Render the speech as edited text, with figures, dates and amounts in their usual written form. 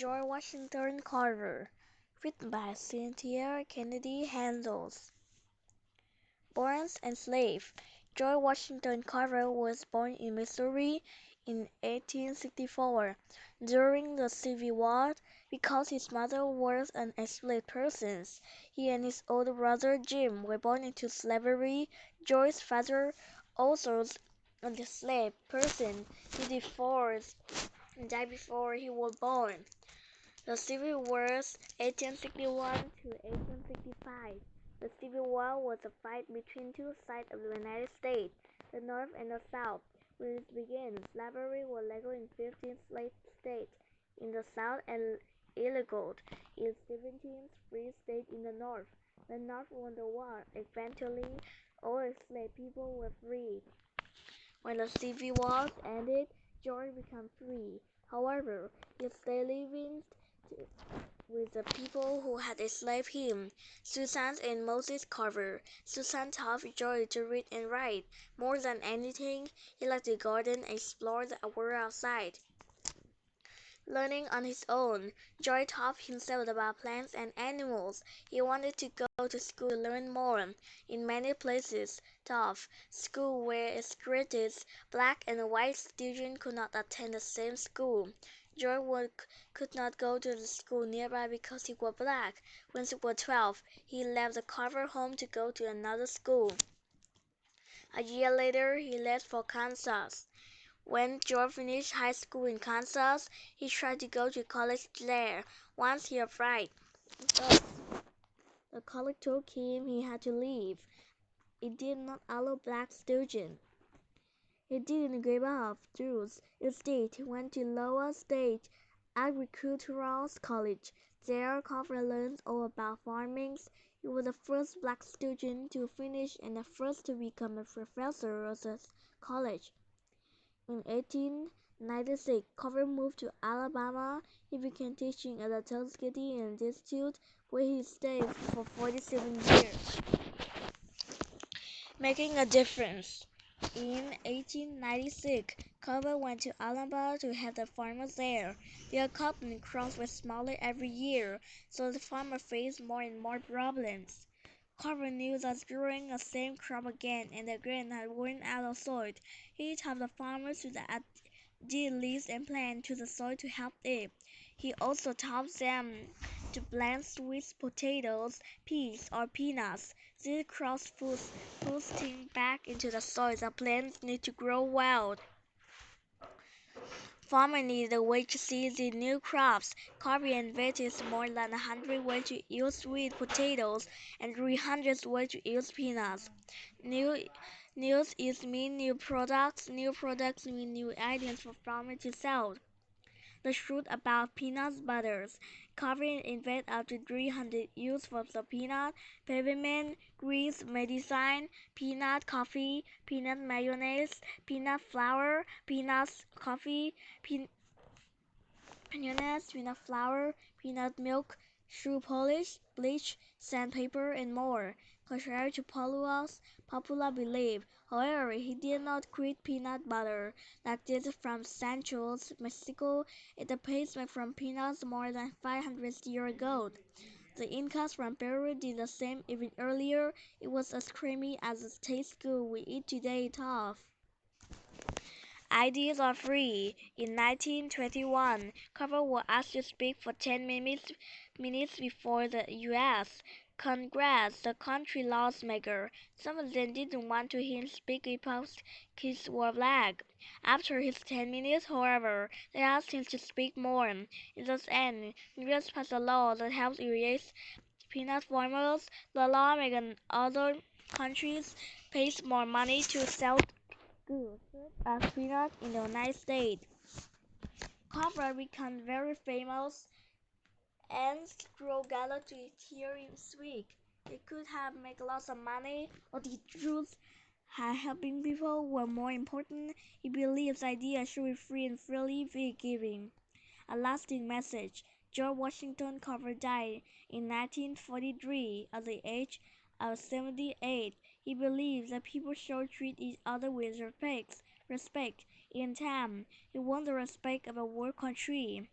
George Washington Carver, written by Cynthia Kennedy Handels. Born and slave, George Washington Carver was born in Missouri in 1864 during the Civil War. Because his mother was an enslaved person, he and his older brother Jim were born into slavery. George's father, also an enslaved person, he divorced and died before he was born. The Civil Wars, 1861 to 1865. The Civil War was a fight between two sides of the United States, the North and the South. When it began, slavery was legal in 15 slave states in the South and illegal in 17 free states in the North. The North won the war. Eventually, all enslaved people were free. When the Civil War ended, George became free. However, he stayed living with the people who had enslaved him, Susan and Moses Carver. Susan taught George to read and write. More than anything, he liked to garden and explore the world outside. Learning on his own, George taught himself about plants and animals. He wanted to go to school to learn more. In many places, tough schools were excluded. Black and white students could not attend the same school. George could not go to the school nearby because he was black. When he was 12, he left the Carver home to go to another school. A year later, he left for Kansas. When George finished high school in Kansas, he tried to go to college there. Once he arrived, the college told him he had to leave. It did not allow black students. He didn't give up truth. Instead, he went to Iowa State Agricultural College. There, Carver learned all about farming. He was the first black student to finish and the first to become a professor at the college. In 1896, Carver moved to Alabama. He began teaching at the Tuskegee Institute, where he stayed for 47 years, making a difference. In 1896, Carver went to Alabama to help the farmers there. Their cotton crops were smaller every year, so the farmers faced more and more problems. Carver knew that growing the same crop again and again had worn out the soil. He taught the farmers to add leaves and plants to the soil to help it. He also taught them to plant sweet potatoes, peas, or peanuts. These crops put things back into the soil the plants need to grow well. Farmers need a way to see the new crops. Carver invented more than 100 ways to use sweet potatoes and 300 ways to use peanuts. New News is mean new products. New products mean new ideas for farmers to sell. The truth about peanut butters. Carver invented up to 300 uses for the peanut, peppermint, grease, medicine, peanut coffee, peanut mayonnaise, peanut flour, peanut coffee, mayonnaise, peanut flour, peanut milk, shoe polish, bleach, sandpaper, and more. Contrary to popular belief, however, he did not create peanut butter like this from Central Mexico. It is paste made from peanuts more than 500 years ago. The Incas from Peru did the same even earlier. It was as creamy as the taste good we eat today tough. Ideas are free. In 1921, Carver was asked to speak for 10 minutes before the U.S. Congress, the country lawmaker. Some of them didn't want to hear him speak because his were black. After his 10 minutes, however, they asked him to speak more. In the end, Congress passed a law that helps erase peanut farmers. The law makes other countries pay more money to sell goods as peanuts in the United States. Carver became very famous and drove Gallo to hear him speak. He could have made lots of money, but the truth helping people were more important. He believed ideas should be free and freely be given. A lasting message. George Washington Carver died in 1943 at the age of 78. He believed that people should treat each other with respect. In time, he won the respect of a whole country.